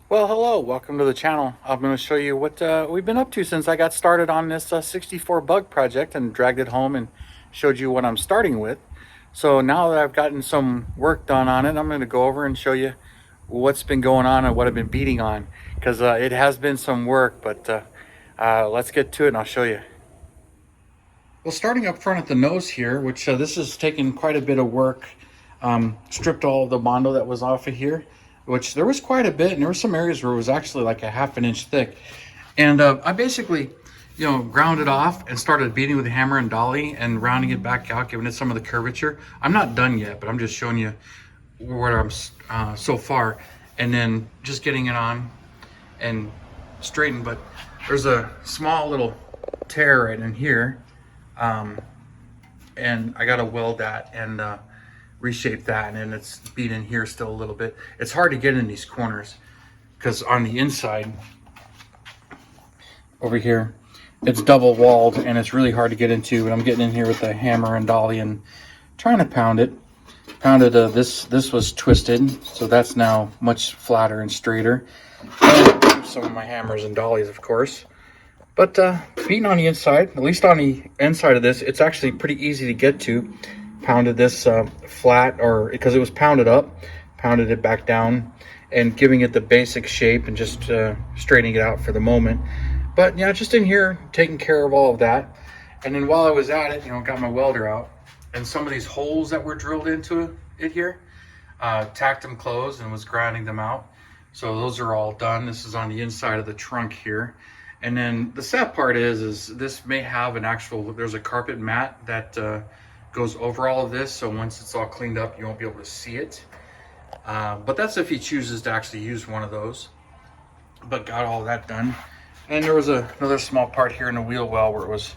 Well, hello, welcome to the channel. I'm going to show you what we've been up to since I got started on this 64 bug project and dragged it home and showed you what I'm starting with. So now that I've gotten some work done on it, I'm going to go over and show you what's been going on and what I've been beating on, because it has been some work, but let's get to it and I'll show you. Well, starting up front at the nose here, which this has taken quite a bit of work, stripped all of the Mondo that was off of here, which there was quite a bit, and there were some areas where it was actually like a half an inch thick. And I basically, ground it off and started beating with a hammer and dolly and rounding it back out, giving it some of the curvature. I'm not done yet, but I'm just showing you where I'm so far, and then just getting it on and straightened. But there's a small little tear right in here, and I got to weld that and reshape that, and then it's beat in here still a little bit. It's hard to get in these corners because on the inside over here it's double walled and it's really hard to get into, and I'm getting in here with the hammer and dolly and trying to pound it. This was twisted, so that's now much flatter and straighter. And some of my hammers and dollies, of course. But beating on the inside, at least on the inside of this, it's actually pretty easy to get to. Pounded this flat, or because it was pounded up, pounded it back down and giving it the basic shape and just straightening it out for the moment. But yeah, just in here taking care of all of that. And then while I was at it, got my welder out, and some of these holes that were drilled into it here, tacked them closed and was grinding them out. So those are all done. This is on the inside of the trunk here. And then the sad part is this may have an actual, there's a carpet mat that goes over all of this. So once it's all cleaned up, you won't be able to see it. But that's if he chooses to actually use one of those. But got all that done. And there was another small part here in the wheel well where it was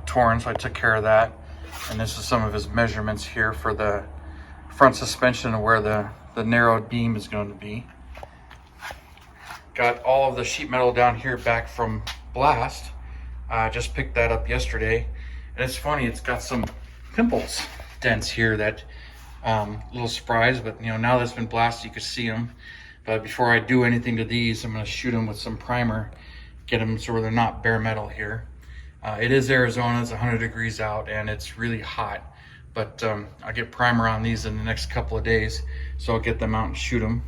torn, so I took care of that. And this is some of his measurements here for the front suspension and where the narrowed beam is going to be. Got all of the sheet metal down here back from Blast. Just picked that up yesterday. And it's funny, it's got some pimples, dents here that, little surprise, but now that's been blasted, you can see them. But before I do anything to these, I'm gonna shoot them with some primer, get them so they're not bare metal here. It is Arizona, it's 100 degrees out and it's really hot. But I'll get primer on these in the next couple of days, so I'll get them out and shoot them.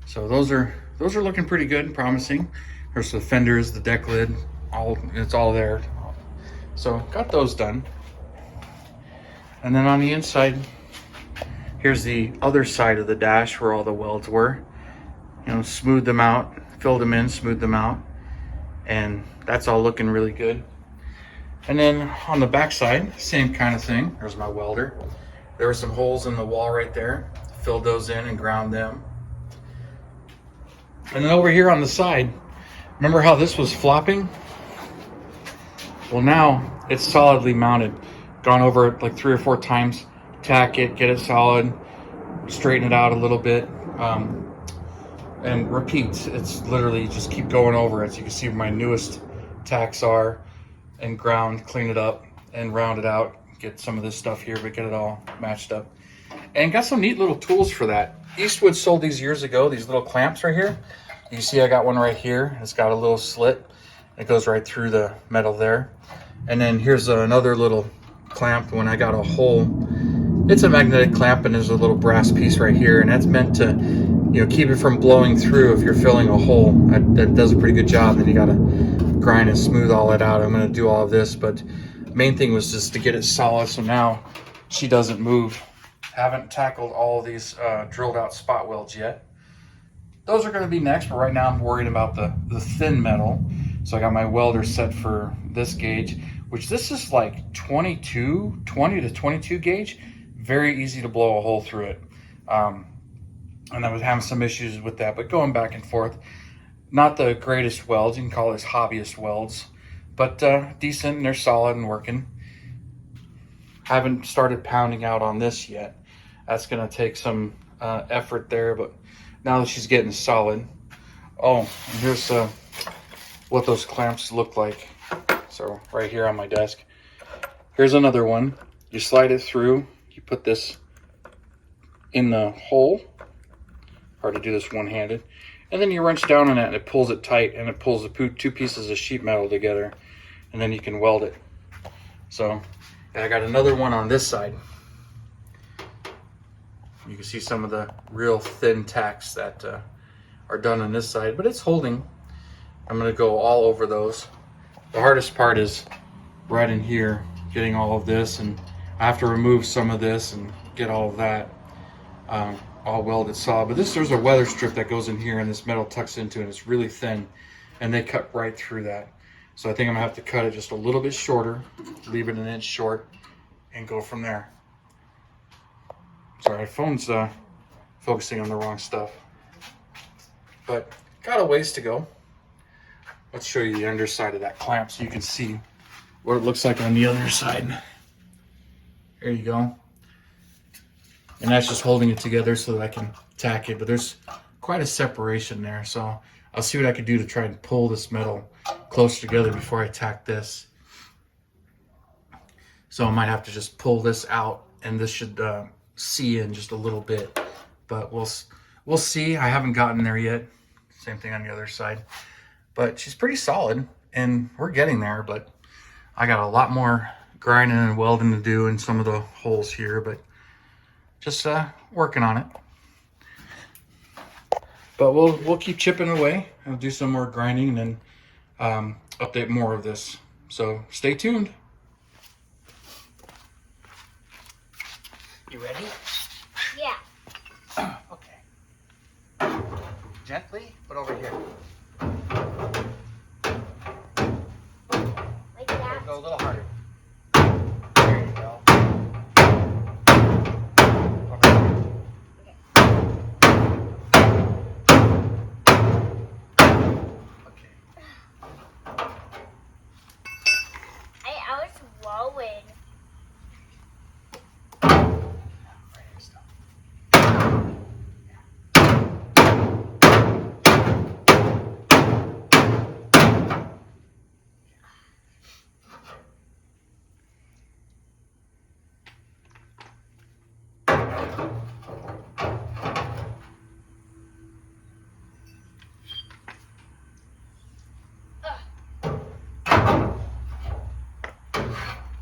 So those are looking pretty good and promising. There's the fenders, the deck lid, it's all there. So got those done. And then on the inside, here's the other side of the dash where all the welds were. Smoothed them out, filled them in, smoothed them out, and that's all looking really good. And then on the back side, same kind of thing. There's my welder. There were some holes in the wall right there. Filled those in and ground them. And then over here on the side, remember how this was flopping? Well, now it's solidly mounted. Gone over it like 3 or 4 times. Tack it, get it solid, straighten it out a little bit, and repeat. It's literally just keep going over it. So you can see where my newest tacks are, and ground, clean it up, and round it out. Get some of this stuff here, but get it all matched up. And got some neat little tools for that. Eastwood sold these years ago, these little clamps right here. You see I got one right here. It's got a little slit. It goes right through the metal there. And then here's another little clamp when I got a hole. It's a magnetic clamp, and there's a little brass piece right here, and that's meant to keep it from blowing through if you're filling a hole. That does a pretty good job. Then you gotta grind and smooth all that out. I'm gonna do all of this, but main thing was just to get it solid so now she doesn't move. Haven't tackled all of these drilled out spot welds yet. Those are going to be next, but right now I'm worried about the thin metal. So I got my welder set for this gauge, which this is like 20 to 22 gauge. Very easy to blow a hole through it. And I was having some issues with that, but going back and forth. Not the greatest welds, you can call this hobbyist welds, but decent, and they're solid and working. Haven't started pounding out on this yet. That's gonna take some effort there, but now that she's getting solid. Oh, and here's what those clamps look like. So right here on my desk. Here's another one. You slide it through, you put this in the hole, Hard to do this one-handed. And then you wrench down on it and it pulls it tight, and it pulls the two pieces of sheet metal together, and then you can weld it. So I got another one on this side. You can see some of the real thin tacks that are done on this side, but it's holding. I'm going to go all over those. The hardest part is right in here, getting all of this, and I have to remove some of this and get all of that all welded solid. But there's a weather strip that goes in here, and this metal tucks into it, and it's really thin, and they cut right through that. So I think I'm gonna have to cut it just a little bit shorter, leave it an inch short, and go from there. Sorry, my phone's focusing on the wrong stuff. But got a ways to go. Let's show you the underside of that clamp so you can see what it looks like on the other side. There you go. And that's just holding it together so that I can tack it, but there's quite a separation there. So I'll see what I can do to try and pull this metal closer together before I tack this. So I might have to just pull this out, and this should see in just a little bit, but we'll see. I haven't gotten there yet. Same thing on the other side. But she's pretty solid, and we're getting there, but I got a lot more grinding and welding to do in some of the holes here, but just working on it. But we'll keep chipping away. I'll do some more grinding and then update more of this. So stay tuned. You ready? Yeah. Okay. Gently, but over here. Like that. Go a little harder. There you go. Over here. Okay. I was rolling. Right here, stop.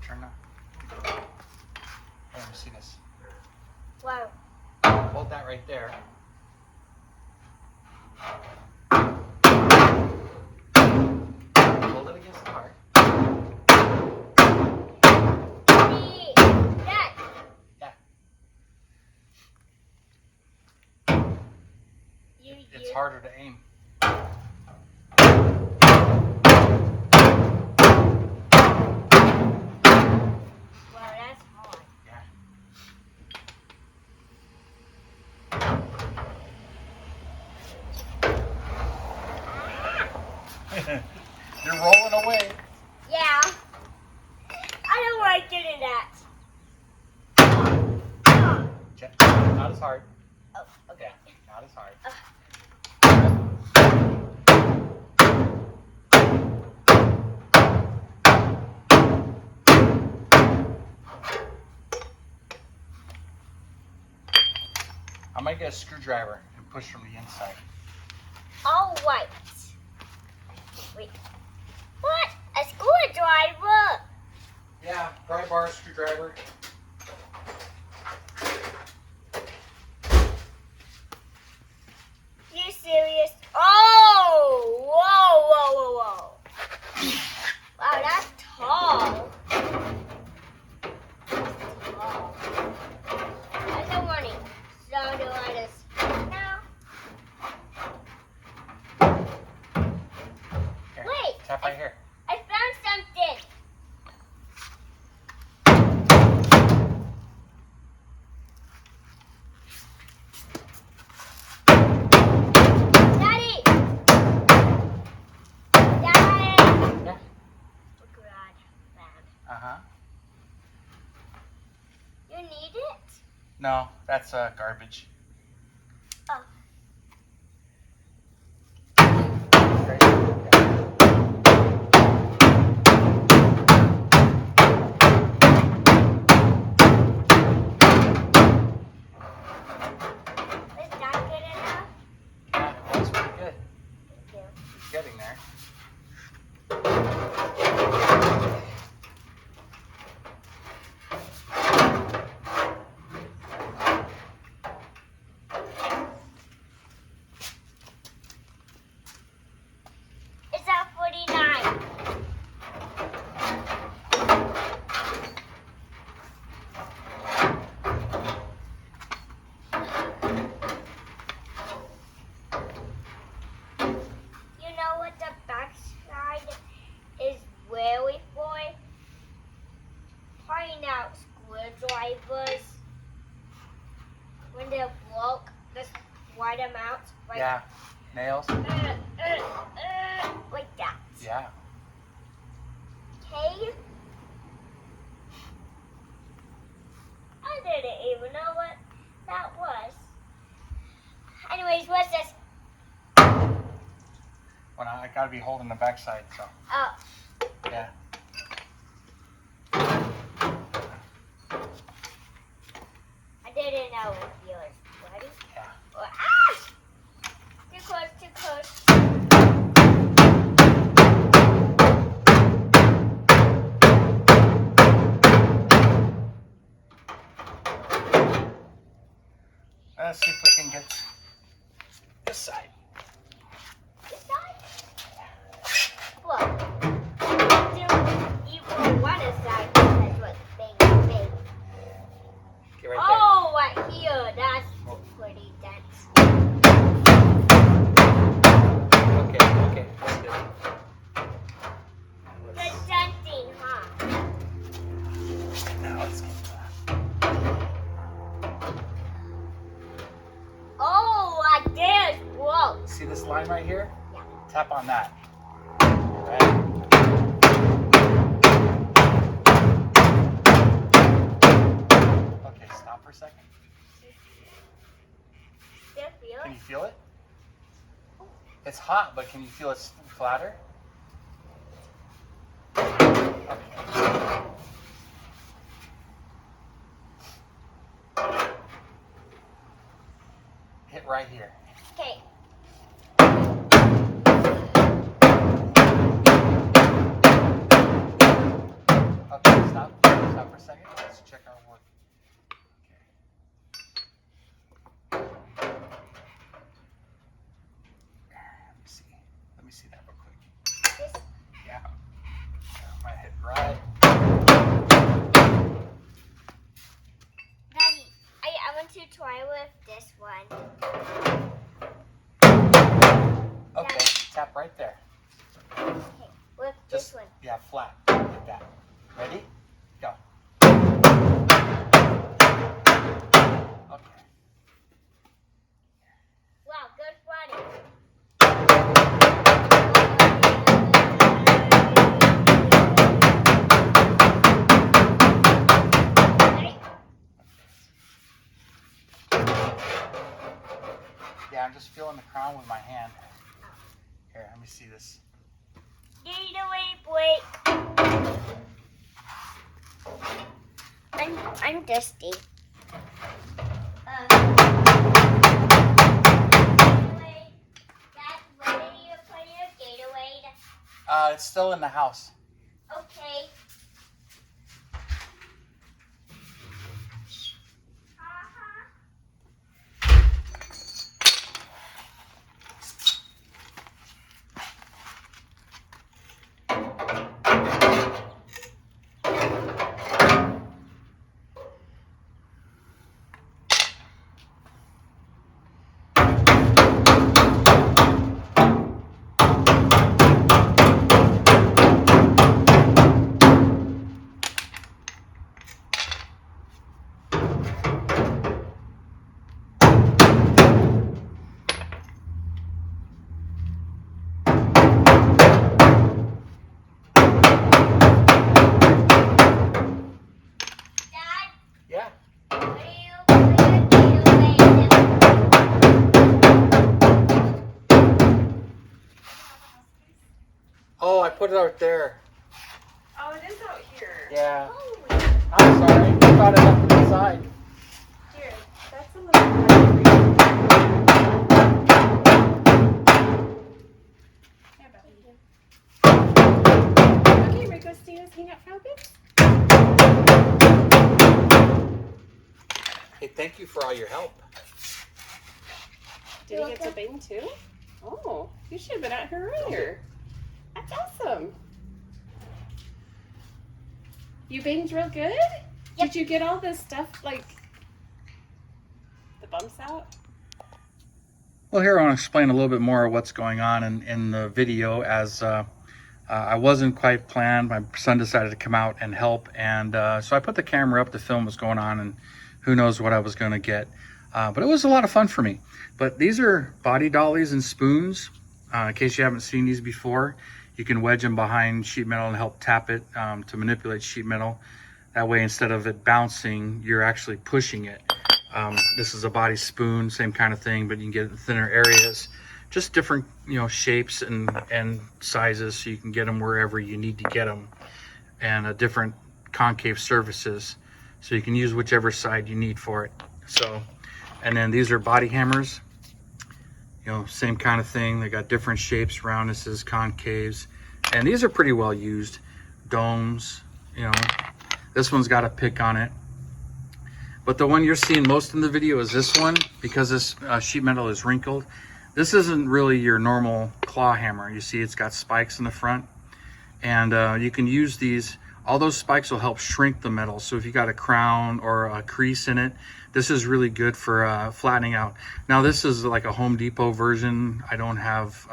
Turn up. Hey, let me see this. Wow. Hold that right there. Hold it against the heart. That. Yeah. It's harder to aim. Wow, that's hard. Yeah. You're rolling away. Yeah. I don't like doing that. Not as hard. Oh, okay. Not as hard. I might get a screwdriver and push from the inside. All right. Wait. What? A screwdriver? Yeah, pry bar, screwdriver. You serious? Oh! Whoa, whoa, whoa, whoa. Wow, that's tall. That's tall. That's a warning. So do I just now? Here, Wait. tap right here. I found something. Daddy! Daddy! Yeah. Garage band. Uh-huh. You need it? No, that's garbage. Oh. Right here. Is that good enough? pry them out. Right? Yeah. Nails? Like that. Yeah. Okay. I didn't even know what that was. Anyways, what's this? Well, I gotta be holding the backside, so. Oh. Yeah. I didn't know if you were ready. Yeah. Ah! Too close, too close. Let's see if we can get this side. This side? Well, you put one aside because what's big. Get right Oh, right here. That's pretty dense. there. Okay. That's good. Good denting, huh? Now let's get Oh, like this. Whoa. See this line right here? Yeah. Tap on that. Right. Okay, stop for a second. Still feel Can it? you feel it? It's hot, but can you feel it flatter? Okay. Hit right here. Okay. Okay, stop. Stop for a second. Let's check our work. Let me see that real quick. This. Yeah. Might hit right. Daddy, I want to try with this one. Okay, tap right there. Okay, with this Just, one. yeah, flat. Like that. Ready? Go. Okay. Wow, good running. Ready? Yeah, I'm just feeling the crown with my hand. Here, let me see this. Get away, boy. I'm dusty. Dad, where did you put your Gatorade? It's still in the house. Okay. Dad, Yeah. where do you put your Gatorade? Oh, I put it out there. Oh, it is out here. Yeah. Oh, I'm sorry. I thought it left it inside. Here, that's a little hard for you. Yeah, Bethany. Okay, Rico, Stina's hang up focus. Hey, thank you for all your help. Did he get to bang too? Oh, you should have been at her earlier. That's awesome. You banged real good? Yep. Did you get all this stuff, like, the bumps out? Well, here I want to explain a little bit more of what's going on in the video. As I wasn't quite planned, my son decided to come out and help, and so I put the camera up to film what's going on, and who knows what I was going to get. But it was a lot of fun for me. But these are body dollies and spoons. In case you haven't seen these before, you can wedge them behind sheet metal and help tap it to manipulate sheet metal. That way, instead of it bouncing, you're actually pushing it. This is a body spoon, same kind of thing, but you can get it in thinner areas. Just different, shapes and sizes, so you can get them wherever you need to get them, and different concave surfaces, so you can use whichever side you need for it. So, and then these are body hammers. Same kind of thing. They got different shapes, roundnesses, concaves, and these are pretty well used. Domes, this one's got a pick on it. But the one you're seeing most in the video is this one, because this sheet metal is wrinkled. This isn't really your normal claw hammer. You see it's got spikes in the front, and you can use these. All those spikes will help shrink the metal. So if you got a crown or a crease in it, this is really good for flattening out. Now this is like a Home Depot version. I don't have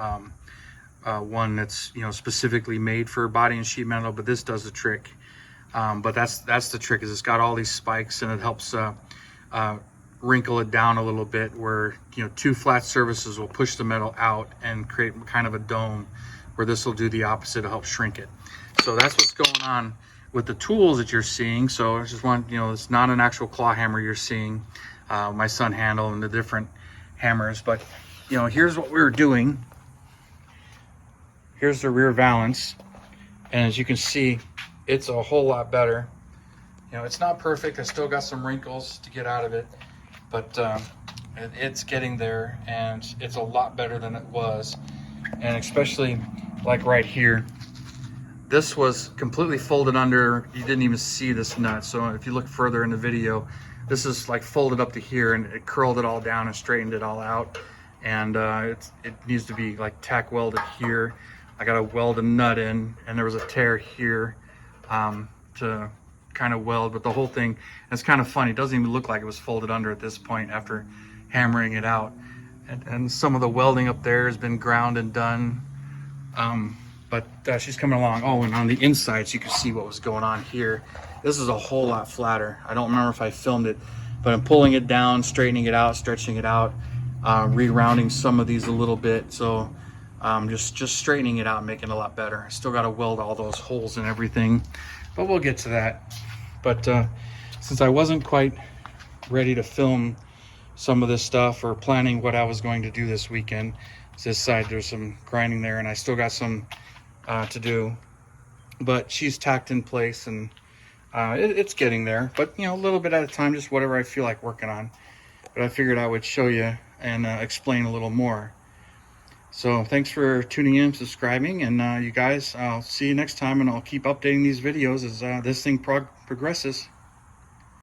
one that's specifically made for body and sheet metal, but this does the trick. But that's the trick, is it's got all these spikes, and it helps wrinkle it down a little bit, where two flat surfaces will push the metal out and create kind of a dome, where this will do the opposite to help shrink it. So that's what's going on with the tools that you're seeing. So I just want, it's not an actual claw hammer you're seeing. My son handled and the different hammers, but here's what we were doing. Here's the rear valance, and as you can see, it's a whole lot better. It's not perfect. I still got some wrinkles to get out of it, but it's getting there, and it's a lot better than it was. And especially like right here, this was completely folded under. You didn't even see this nut. So if you look further in the video, this is like folded up to here, and it curled it all down and straightened it all out. And it needs to be like tack welded here. I got to weld a nut in, and there was a tear here to kind of weld, but the whole thing, it's kind of funny. It doesn't even look like it was folded under at this point after hammering it out. And some of the welding up there has been ground and done. But she's coming along. Oh, and on the insides, you can see what was going on here. This is a whole lot flatter. I don't remember if I filmed it, but I'm pulling it down, straightening it out, stretching it out, re-rounding some of these a little bit. So just straightening it out, making it a lot better. I still got to weld all those holes and everything, but we'll get to that. But since I wasn't quite ready to film some of this stuff or planning what I was going to do this weekend, this side there's some grinding there, and I still got some to do, but she's tacked in place, and it's getting there, but a little bit at a time, just whatever I feel like working on. But I figured I would show you and explain a little more. So thanks for tuning in, subscribing, and you guys, I'll see you next time, and I'll keep updating these videos as this thing progresses.